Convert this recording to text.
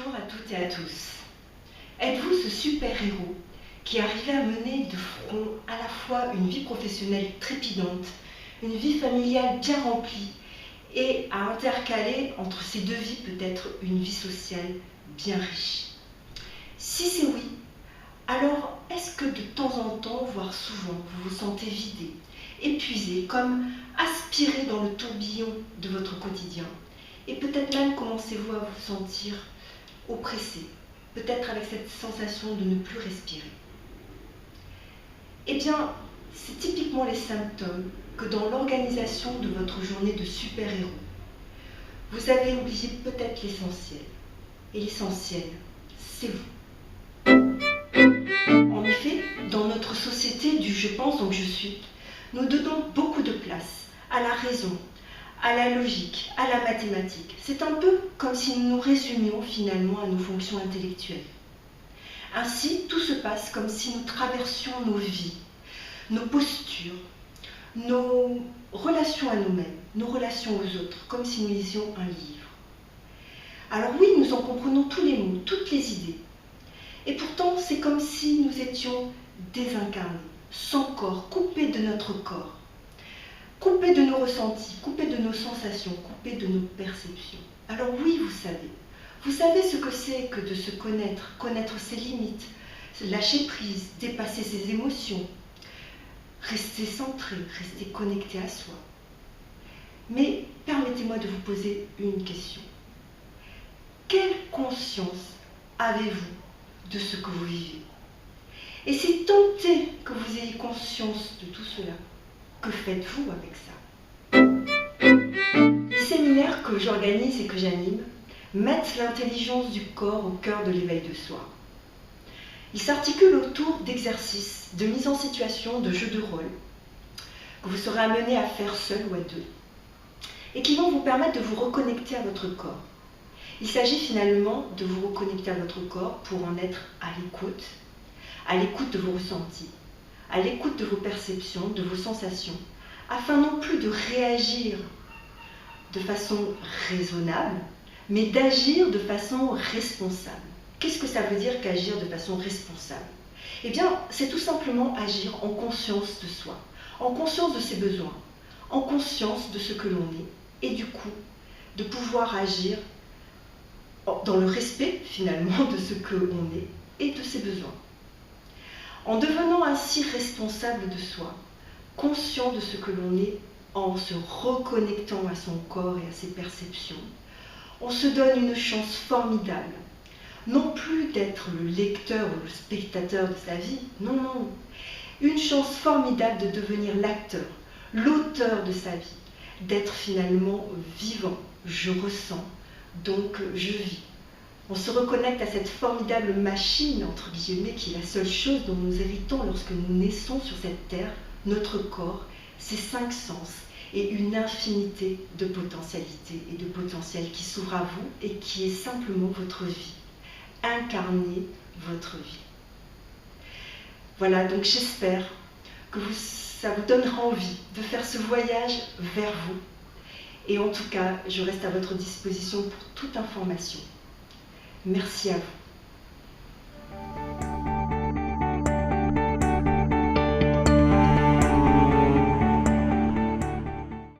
Bonjour à toutes et à tous. Êtes-vous ce super-héros qui arrivait à mener de front à la fois une vie professionnelle trépidante, une vie familiale bien remplie et à intercaler entre ces deux vies peut-être une vie sociale bien riche? Si c'est oui, alors est-ce que de temps en temps, voire souvent, vous vous sentez vidé, épuisé, comme aspiré dans le tourbillon de votre quotidien? Et peut-être même commencez-vous à vous sentir oppressé, peut-être avec cette sensation de ne plus respirer. Eh bien, c'est typiquement les symptômes que dans l'organisation de votre journée de super-héros, vous avez oublié peut-être l'essentiel. Et l'essentiel, c'est vous. En effet, dans notre société du je pense donc je suis, nous donnons beaucoup de place à la raison, à la logique, à la mathématique. C'est un peu comme si nous nous résumions finalement à nos fonctions intellectuelles. Ainsi, tout se passe comme si nous traversions nos vies, nos postures, nos relations à nous-mêmes, nos relations aux autres, comme si nous lisions un livre. Alors oui, nous en comprenons tous les mots, toutes les idées. Et pourtant, c'est comme si nous étions désincarnés, sans corps, coupés de notre corps. Coupés de nos ressentis, coupés de nos sensations, coupés de nos perceptions. Alors oui, vous savez ce que c'est que de se connaître, connaître ses limites, lâcher prise, dépasser ses émotions, rester centré, rester connecté à soi. Mais permettez-moi de vous poser une question. Quelle conscience avez-vous de ce que vous vivez? Et si tant est que vous ayez conscience de tout cela, que faites-vous avec ça? Les séminaires que j'organise et que j'anime mettent l'intelligence du corps au cœur de l'éveil de soi. Ils s'articulent autour d'exercices, de mise en situation, de jeux de rôle, que vous serez amené à faire seul ou à deux, et qui vont vous permettre de vous reconnecter à votre corps. Il s'agit finalement de vous reconnecter à votre corps pour en être à l'écoute de vos ressentis, à l'écoute de vos perceptions, de vos sensations, afin non plus de réagir de façon raisonnable, mais d'agir de façon responsable. Qu'est-ce que ça veut dire qu'agir de façon responsable? Eh bien, c'est tout simplement agir en conscience de soi, en conscience de ses besoins, en conscience de ce que l'on est, et du coup, de pouvoir agir dans le respect finalement de ce que l'on est et de ses besoins. En devenant ainsi responsable de soi, conscient de ce que l'on est, en se reconnectant à son corps et à ses perceptions, on se donne une chance formidable, non plus d'être le lecteur ou le spectateur de sa vie, non, une chance formidable de devenir l'acteur, l'auteur de sa vie, d'être finalement vivant, je ressens, donc je vis. On se reconnecte à cette formidable machine, entre guillemets, qui est la seule chose dont nous héritons lorsque nous naissons sur cette terre, notre corps, ses 5 sens et une infinité de potentialités et de potentiels qui s'ouvrent à vous et qui est simplement votre vie. Incarnez votre vie. Voilà, donc j'espère que ça vous donnera envie de faire ce voyage vers vous. Et en tout cas, je reste à votre disposition pour toute information. Merci à vous.